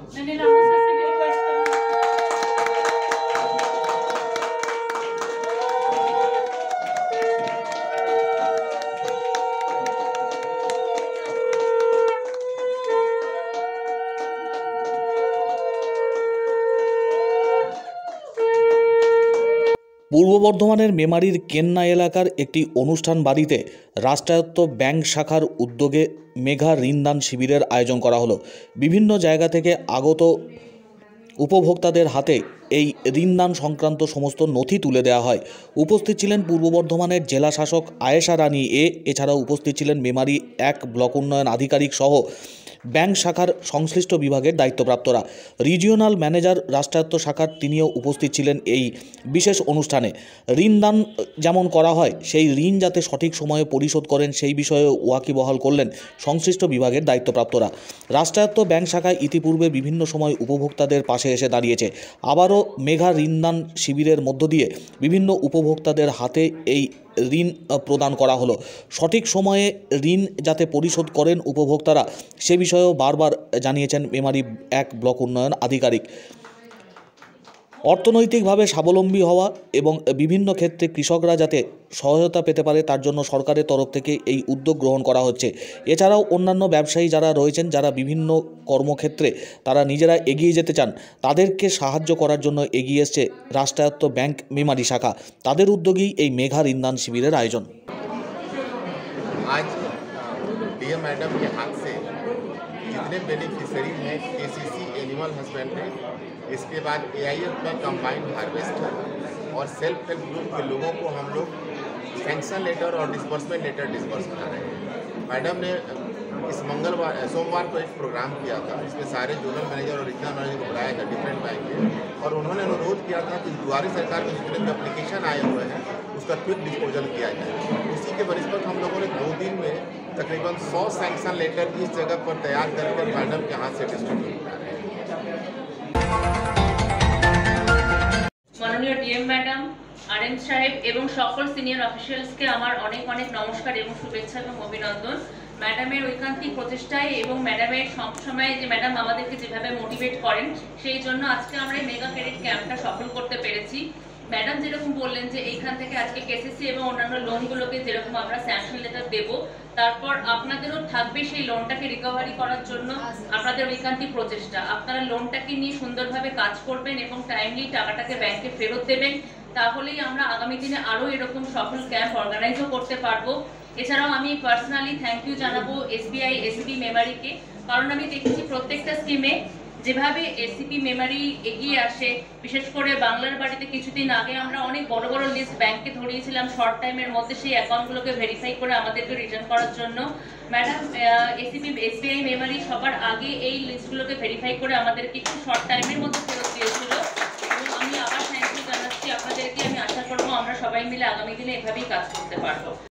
मैंने रामोसा से भी रिक्वेस्ट करूँगी। পূর্ব বর্ধমানের মেমারির কেন্না এলাকার একটি অনুষ্ঠান বাড়িতে রাষ্ট্রায়ত্ত ব্যাংক শাখার উদ্যোগে মেঘা ঋণদান শিবিরের আয়োজন করা হলো। বিভিন্ন জায়গা থেকে আগত উপভোক্তাদের হাতে এই ঋণদান সংক্রান্ত সমস্ত নথি তুলে দেওয়া হয়। উপস্থিত ছিলেন পূর্ব বর্ধমানের জেলা শাসক আয়েশা রানী এছাড়াও উপস্থিত ছিলেন মেমারি 1 ব্লক উন্নয়ন আধিকারিক সহ ব্যাংক শাখার সংশ্লিষ্ট বিভাগের দায়িত্বপ্রাপ্তরা। রিজিওনাল ম্যানেজার রাষ্ট্রায়ত্ত শাখার তিনিও উপস্থিত ছিলেন এই বিশেষ অনুষ্ঠানে। ঋণদান যেমন করা হয় সেই ঋণ যাতে সঠিক সময়ে পরিশোধ করেন সেই বিষয়ে ওয়াকিবহাল করলেন সংশ্লিষ্ট বিভাগের দায়িত্বপ্রাপ্তরা। রাষ্ট্রায়ত্ত ব্যাংক শাখায় ইতিপূর্বে বিভিন্ন সময় উপভোক্তাদের পাশে এসে দাঁড়িয়েছে। আবারও মেঘা ঋণদান শিবিরের মধ্য দিয়ে বিভিন্ন উপভোক্তাদের হাতে এই ঋণ প্রদান করা হলো। সঠিক সময়ে ঋণ যাতে পরিশোধ করেন উপভোক্তারা সে বিষয়েও বারবার জানিয়েছেন মেমারি 1 ব্লক উন্নয়ন আধিকারিক। অর্থনৈতিকভাবে স্বাবলম্বী হওয়া এবং বিভিন্ন ক্ষেত্রে কৃষকরা যাতে সহায়তা পেতে পারে তার জন্য সরকারের তরফ থেকে এই উদ্যোগ গ্রহণ করা হচ্ছে। এছাড়াও অন্যান্য ব্যবসায়ী যারা রয়েছেন, যারা বিভিন্ন কর্মক্ষেত্রে তারা নিজেরা এগিয়ে যেতে চান, তাদেরকে সাহায্য করার জন্য এগিয়ে এসছে রাষ্ট্রায়ত্ত ব্যাংক মেমারি শাখা। তাদের উদ্যোগেই এই মেঘা ঋণদান শিবিরের আয়োজন। आज डीएम मैडम के हाथ से जितने बेनिफिशियरी हैं केसीसी एनिमल हस्बेंड्री, इसके बाद एआईएफ में कंबाइंड हार्वेस्टर और सेल्फ हेल्प ग्रुप के लोगों को हम लोग सैंक्शन लेटर और डिस्बर्समेंट लेटर डिस्बर्स करा रहे हैं। मैडम ने इस सोमवार को एक प्रोग्राम किया था, इसमें सारे जोनल मैनेजर और रीजनल मैनेजर को बुलाया था डिफरेंट बैंक के, और उन्होंने अनुरोध किया था कि द्वारी सरकार में जितने भी एप्लीकेशन आए हुए हैं उसका क्विक डिस्पोजल किया जाए। उसी के बनिस्पत हम लोगों ने 2 दिन में तकरीबन 100 सैंक्शन लेटर इस जगह पर तैयार करके मैडम के हाथ से डिस्ट्रीब्यूट कर रहे हैं। মাননীয় ডিএম ম্যাডাম, আরএম সাহেব এবং সকল সিনিয়র অফিসিয়ালসকে আমার অনেক অনেক নমস্কার এবং শুভেচ্ছা এবং অভিনন্দন। ম্যাডামের ঐকান্তিক প্রচেষ্টায় এবং ম্যাডামের সবসময় যে ম্যাডাম আমাদেরকে যেভাবে মোটিভেট করেন সেই জন্য আজকে আমরা এই মেগা ক্রেডিট ক্যাম্পটা সফল করতে পেরেছি। ম্যাডাম যেরকম বললেন যে এইখান থেকে আজকে কেসিসি এবং অন্যান্য লোনগুলোকে যেরকম আমরা স্যাংশন লেটার দেব, তারপর আপনাদেরও থাকবে সেই লোনটাকে রিকভারি করার জন্য আপনাদের ঐকান্তিক প্রচেষ্টা। আপনারা লোনটাকে নিয়ে সুন্দরভাবে কাজ করবেন এবং টাইমলি টাকাটাকে ব্যাংকে ফেরত দেবেন, তাহলেই আমরা আগামী দিনে আরও এরকম সফল ক্যাম্প অর্গানাইজও করতে পারবো। এছাড়াও আমি পার্সোনালি থ্যাংক ইউ জানাবো এসবিআই এসিপি মেমারিকে, কারণ আমি দেখেছি প্রত্যেকটা স্কিমে যেভাবে এসিপি মেমারি এগিয়ে আসে। বিশেষ করে বাংলার বাড়িতে কিছুদিন আগে আমরা অনেক বড় বড় লিস্ট ব্যাংকে ধরিয়েছিলাম শর্ট টাইমের মধ্যে সেই অ্যাকাউন্টগুলোকে ভেরিফাই করে আমাদেরকে রিটার্ন করার জন্য। ম্যাডাম এসবিআই মেমারি সবার আগে এই লিস্টগুলোকে ভেরিফাই করে আমাদেরকে একটু শর্ট টাইমের মধ্যে ফেরত দিয়েছিল, এবং আমি আবার থ্যাংক ইউ জানাচ্ছি আপনাদেরকে। আমি আশা করবো আমরা সবাই মিলে আগামী দিনে এভাবেই কাজ করতে পারবো।